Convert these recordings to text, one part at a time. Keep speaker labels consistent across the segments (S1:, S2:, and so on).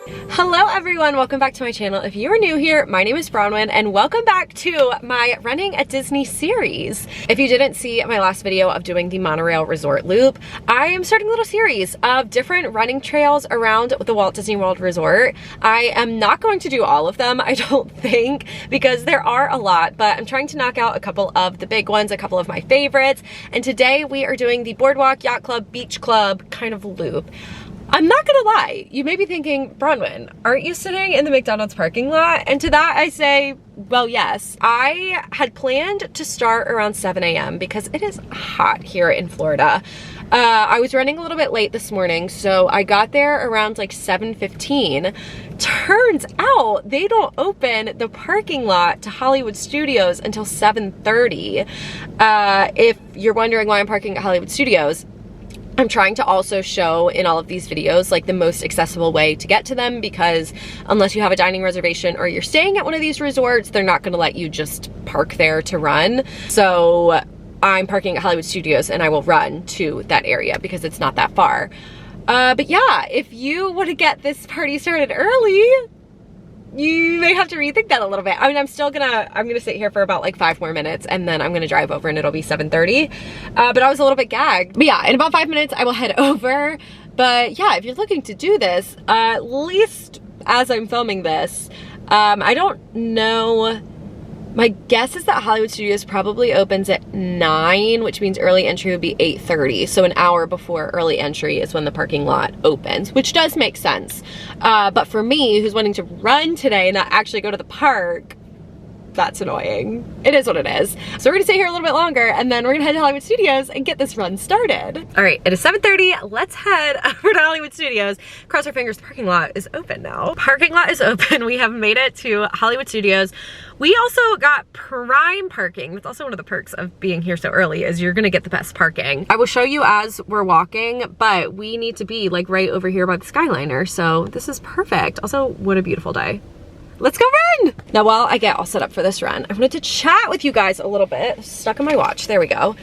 S1: Hello everyone, welcome back to my channel. If you are new here, my name is Bron and welcome back to my Running at Disney series. If you didn't see my last video of doing the monorail resort loop, I am starting a little series of different running trails around the Walt Disney World Resort. I am not going to do all of them, I don't think, because there are a lot, but I'm trying to knock out a couple of the big ones, a couple of my favorites, and today we are doing the Boardwalk, Yacht Club, Beach Club kind of loop. I'm not gonna lie, you may be thinking, Bronwyn, aren't you sitting in the McDonald's parking lot? And to that I say, well, yes. I had planned to start around 7 a.m. because it is hot here in Florida. I was running a little bit late this morning, so I got there around like 7:15. Turns out they don't open the parking lot to Hollywood Studios until 7:30. If you're wondering why I'm parking at Hollywood Studios, I'm trying to also show in all of these videos like the most accessible way to get to them, because unless you have a dining reservation or you're staying at one of these resorts, they're not gonna let you just park there to run. So I'm parking at Hollywood Studios and I will run to that area because it's not that far. But yeah, if you want to get this party started early, you may have to rethink that a little bit. I mean, I'm gonna sit here for about like 5 more minutes and then I'm gonna drive over and it'll be 7:30. But I was a little bit gagged. But yeah, in about 5 minutes I will head over. But yeah, if you're looking to do this, at least as I'm filming this, I don't know. My guess is that Hollywood Studios probably opens at 9, which means early entry would be 8:30. So an hour before early entry is when the parking lot opens, which does make sense. But for me, who's wanting to run today and not actually go to the park, that's annoying. It is what it is. So we're gonna stay here a little bit longer and then we're gonna head to Hollywood Studios and get this run started. All right, it is 7:30. Let's head over to Hollywood Studios. Cross our fingers, the parking lot is open now. Parking lot is open. We have made it to Hollywood Studios. We also got prime parking. That's also one of the perks of being here so early, is you're gonna get the best parking. I will show you as we're walking, but we need to be like right over here by the Skyliner. So this is perfect. Also, what a beautiful day. Let's go run! Now, while I get all set up for this run, I wanted to chat with you guys a little bit. Stuck on my watch, there we go.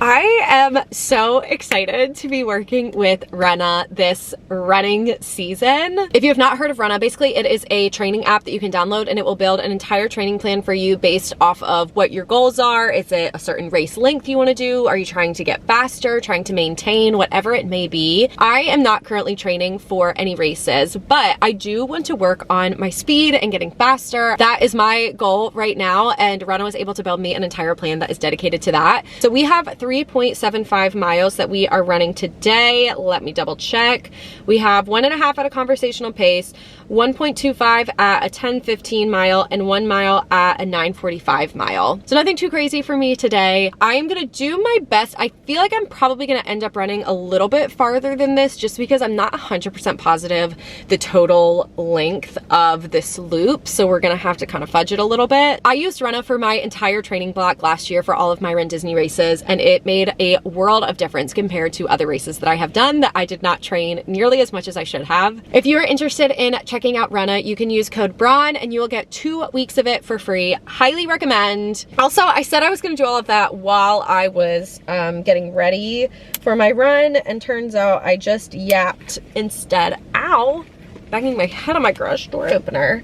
S1: I am so excited to be working with Renna this running season. If you have not heard of Renna, basically it is a training app that you can download and it will build an entire training plan for you based off of what your goals are. Is it a certain race length you want to do? Are you trying to get faster, trying to maintain, whatever it may be? I am not currently training for any races, but I do want to work on my speed and getting faster. That is my goal right now, and Renna was able to build me an entire plan that is dedicated to that. So we have 3.75 miles that we are running today. Let me double check. We have 1.5 at a conversational pace, 1.25 at a 10:15 mile, and 1 mile at a 9:45 mile. So nothing too crazy for me today. I am gonna do my best. I feel like I'm probably gonna end up running a little bit farther than this just because I'm not 100% positive the total length of this loop. So we're gonna have to kind of fudge it a little bit. I used Renna for my entire training block last year for all of my Run Disney races, and it made a world of difference compared to other races that I have done that I did not train nearly as much as I should have. If you are interested in checking out Renna, you can use code Bron and you will get 2 weeks of it for free. Highly recommend. Also, I said I was gonna do all of that while I was getting ready for my run, and turns out I just yapped instead. Ow, banging my head on my garage door opener.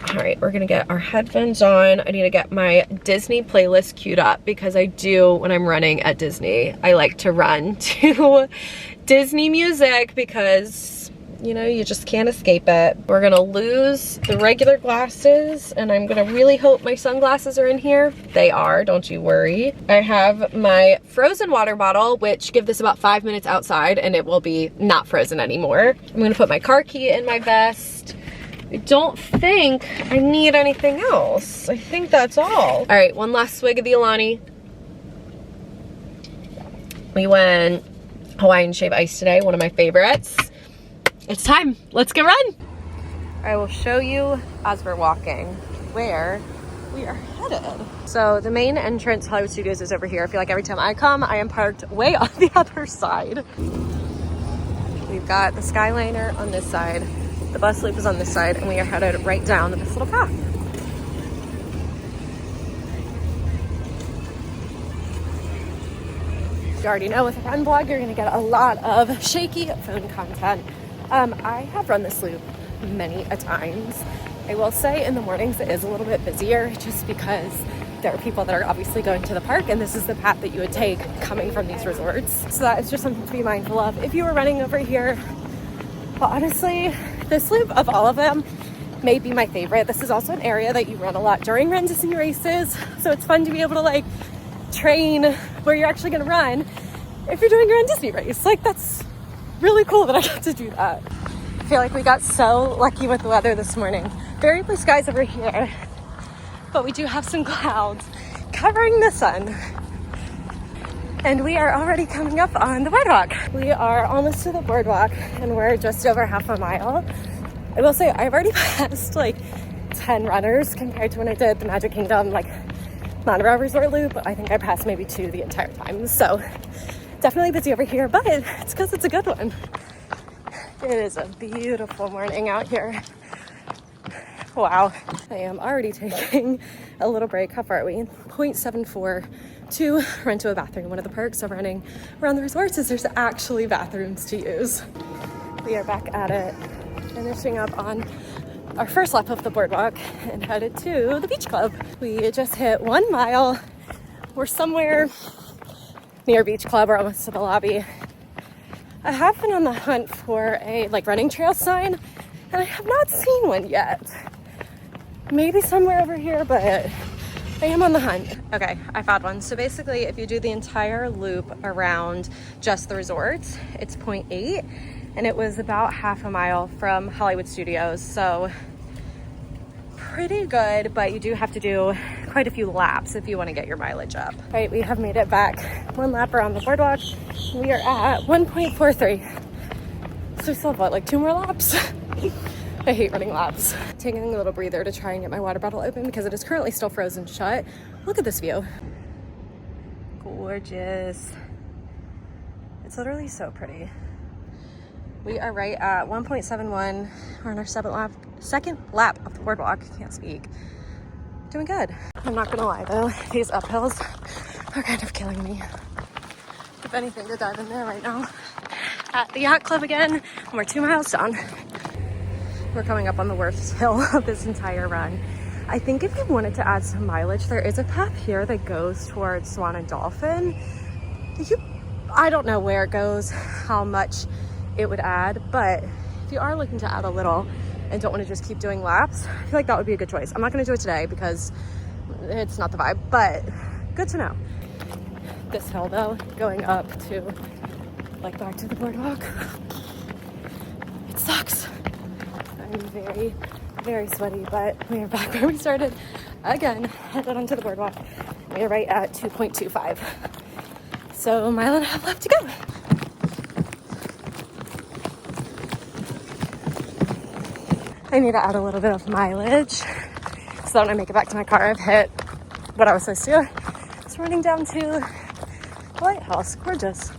S1: All right, we're gonna get our headphones on. I need to get my Disney playlist queued up because I do, when I'm running at Disney, I like to run to Disney music because, you know, you just can't escape it. We're gonna lose the regular glasses and I'm gonna really hope my sunglasses are in here. They are, don't you worry. I have my frozen water bottle, which give this about 5 minutes outside and it will be not frozen anymore. I'm gonna put my car key in my vest. I don't think I need anything else. I think that's all. All right, one last swig of the Alani. We went Hawaiian Shave Ice today, one of my favorites. It's time, let's go run. I will show you as we're walking where we are headed. So the main entrance to Hollywood Studios is over here. I feel like every time I come, I am parked way on the other side. We've got the Skyliner on this side. The bus loop is on this side, and we are headed right down this little path. You already know with a run vlog, you're gonna get a lot of shaky phone content. I have run this loop many a times. I will say in the mornings it is a little bit busier just because there are people that are obviously going to the park, and this is the path that you would take coming from these resorts. So that is just something to be mindful of if you were running over here. But honestly, this loop of all of them may be my favorite. This is also an area that you run a lot during Run Disney races, so it's fun to be able to like train where you're actually going to run if you're doing your Run Disney race. Like, that's really cool that I got to do that. I feel like we got so lucky with the weather this morning. Very blue skies over here, but we do have some clouds covering the sun. And we are already coming up on the boardwalk. We are almost to the boardwalk and we're just over half a mile. I will say I've already passed like 10 runners compared to when I did the Magic Kingdom like monorail resort loop. I think I passed maybe 2 the entire time. So definitely busy over here, but it's because it's a good one. It is a beautiful morning out here. Wow. I am already taking a little break. How far are we? 0.74 to run to a bathroom. One of the perks of running around the resorts is there's actually bathrooms to use. We are back at it, finishing up on our first lap of the boardwalk and headed to the beach club. We just hit 1 mile. We're somewhere near beach club. We're almost to the lobby. I have been on the hunt for a like running trail sign and I have not seen one yet. Maybe somewhere over here, but I am on the hunt. Okay, I found one. So basically, if you do the entire loop around just the resorts, it's 0.8, and it was about half a mile from Hollywood Studios. So pretty good, but you do have to do quite a few laps if you want to get your mileage up. All right, we have made it back 1 lap around the boardwalk. We are at 1.43. So we still have what, like 2 more laps? I hate running laps. Taking a little breather to try and get my water bottle open because it is currently still frozen shut. Look at this view. Gorgeous. It's literally so pretty. We are right at 1.71. We're on our second lap of the boardwalk. Can't speak. Doing good. I'm not gonna lie though, these uphills are kind of killing me. If anything, to dive in there right now. At the yacht club again, and we're 2 miles down. We're coming up on the worst hill of this entire run. I think if you wanted to add some mileage, there is a path here that goes towards Swan and Dolphin. I don't know where it goes, how much it would add, but if you are looking to add a little and don't want to just keep doing laps, I feel like that would be a good choice. I'm not going to do it today because it's not the vibe, but good to know. This hill though, going up to like back to the boardwalk, it sucks. I'm very, very sweaty, but we are back where we started again, headed onto the boardwalk. We are right at 2.25. So a mile and a half left to go. I need to add a little bit of mileage so that when I make it back to my car, I've hit what I was supposed to. It's running down to the lighthouse. Gorgeous.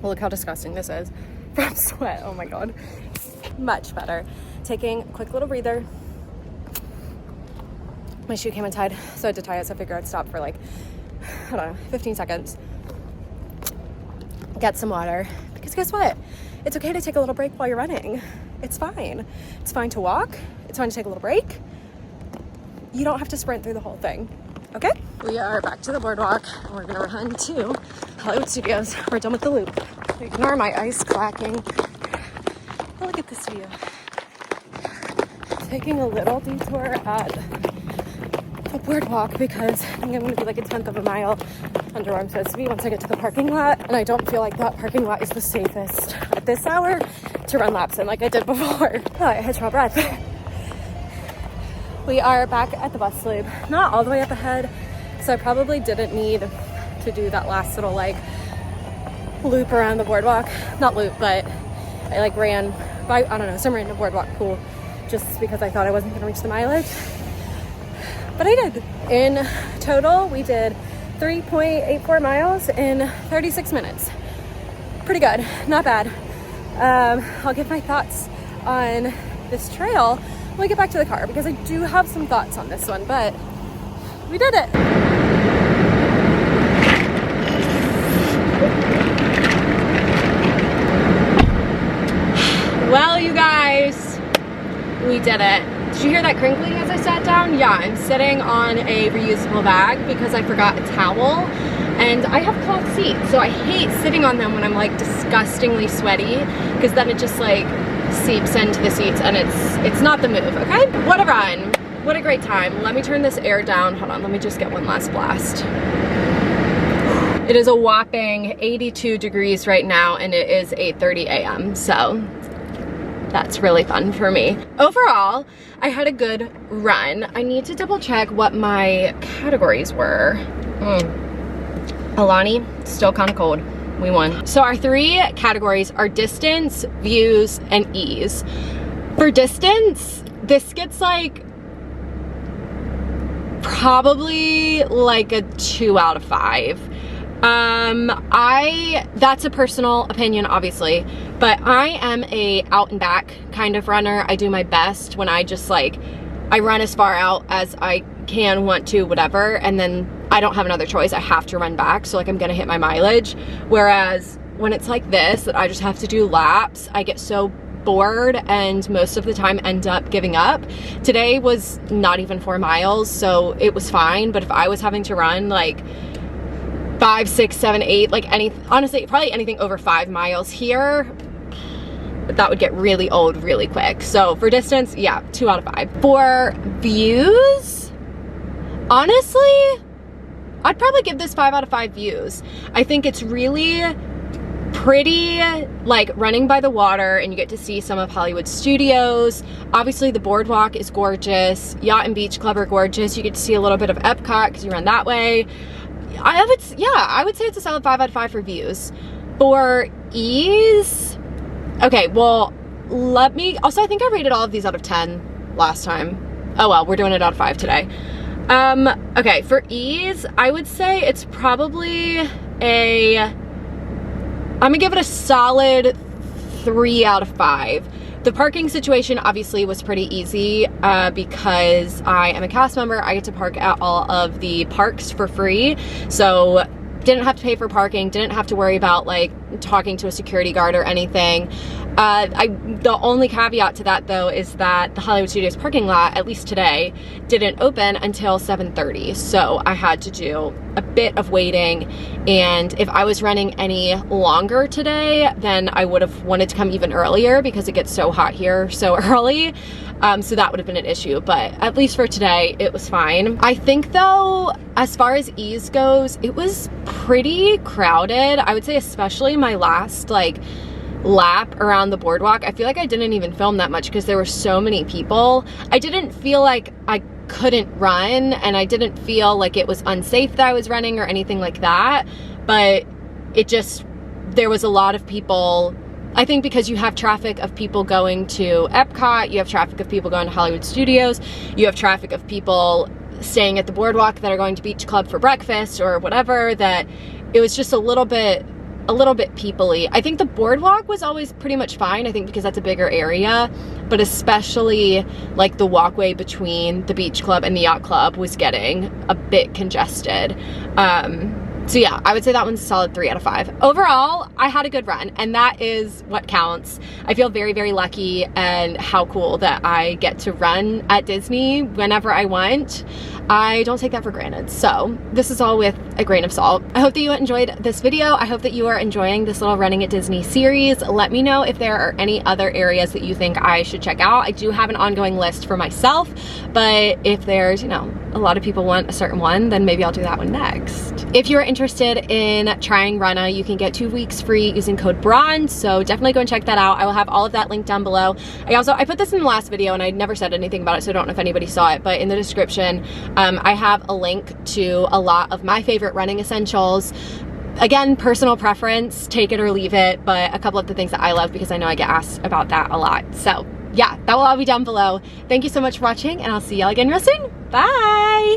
S1: Well, look how disgusting this is from sweat. Oh my God. Much better. Taking a quick little breather. My shoe came untied, so I had to tie it, so I figured I'd stop for like, I don't know, 15 seconds. Get some water, because guess what? It's okay to take a little break while you're running. It's fine. It's fine to walk. It's fine to take a little break. You don't have to sprint through the whole thing, okay? We are back to the boardwalk, and we're gonna run to Hollywood Studios. We're done with the loop. Ignore my ice clacking. Oh, look at this view. Taking a little detour at the boardwalk because I think I'm going to be like a 1/10 of a mile under where I'm supposed to be once I get to the parking lot, and I don't feel like that parking lot is the safest at this hour to run laps in like I did before. Oh, I had my breath. We are back at the bus loop, not all the way up ahead, so I probably didn't need to do that last little like loop around the boardwalk. Not loop, but I like ran by, I don't know, some random boardwalk pool just because I thought I wasn't going to reach the mileage. But I did. In total, we did 3.84 miles in 36 minutes. Pretty good, not bad. I'll give my thoughts on this trail when we get back to the car because I do have some thoughts on this one, but we did it. Well, you we did it. Did you hear that crinkling as I sat down? Yeah, I'm sitting on a reusable bag because I forgot a towel. And I have cloth seats, so I hate sitting on them when I'm like disgustingly sweaty, because then it just like seeps into the seats and it's not the move, okay? What a run. What a great time. Let me turn this air down. Hold on, let me just get one last blast. It is a whopping 82 degrees right now, and it is 8:30 a.m. So that's really fun for me. Overall, I had a good run. I need to double check what my categories were. Alani, still kind of cold. We won. So our 3 categories are distance, views, and ease. For distance, this gets like probably like a 2 out of 5. That's a personal opinion, obviously, but I am a out and back kind of runner. I do my best when I just like, I run as far out as I can, want to, whatever, and then I don't have another choice. I have to run back, so like I'm gonna hit my mileage. Whereas when it's like this, that I just have to do laps, I get so bored and most of the time end up giving up. Today was not even 4 miles, so it was fine, but if I was having to run like 5, 6, 7, 8, like honestly, probably anything over 5 miles here, that would get really old really quick. So for distance, yeah, 2 out of 5. For views, honestly, I'd probably give this 5 out of 5 views. I think it's really pretty, like running by the water, and you get to see some of Hollywood studios. Obviously the Boardwalk is gorgeous. Yacht and Beach Club are gorgeous. You get to see a little bit of Epcot because you run that way. I would say it's a solid 5 out of 5 for views. For ease, okay, well, also I think I rated all of these out of 10 last time. Oh well, we're doing it out of 5 today. Okay, for ease, I would say it's probably I'm gonna give it a solid 3 out of 5. The parking situation obviously was pretty easy because I am a cast member. I get to park at all of the parks for free. So didn't have to pay for parking, didn't have to worry about like talking to a security guard or anything. The only caveat to that though is that the Hollywood Studios parking lot, at least today, didn't open until 7:30. So I had to do a bit of waiting, and if I was running any longer today, then I would have wanted to come even earlier because it gets so hot here so early. So that would have been an issue, but at least for today, it was fine. I think though, as far as ease goes, it was pretty crowded. I would say especially my last like lap around the Boardwalk. I feel like I didn't even film that much because there were so many people. I didn't feel like I couldn't run, and I didn't feel like it was unsafe that I was running or anything like that, but there was a lot of people. I think because you have traffic of people going to Epcot, you have traffic of people going to Hollywood Studios, you have traffic of people staying at the Boardwalk that are going to Beach Club for breakfast or whatever, that it was just a little bit people-y. I think the Boardwalk was always pretty much fine, I think because that's a bigger area, but especially like the walkway between the Beach Club and the Yacht Club was getting a bit congested. So yeah, I would say that one's a solid 3 out of 5. Overall, I had a good run, and that is what counts. I feel very, very lucky, and how cool that I get to run at Disney whenever I want. I don't take that for granted. So this is all with a grain of salt. I hope that you enjoyed this video. I hope that you are enjoying this little Running at Disney series. Let me know if there are any other areas that you think I should check out. I do have an ongoing list for myself, but if there's, you know, a lot of people want a certain one, then maybe I'll do that one next. If you're interested in trying Runna, you can get 2 weeks free using code Bron, so definitely go and check that out. I will have all of that linked down below. I put this in the last video and I never said anything about it, so I don't know if anybody saw it, but in the description, I have a link to a lot of my favorite running essentials. Again, personal preference, take it or leave it, but a couple of the things that I love because I know I get asked about that a lot. So yeah, that will all be down below. Thank you so much for watching, and I'll see y'all again real soon. Bye!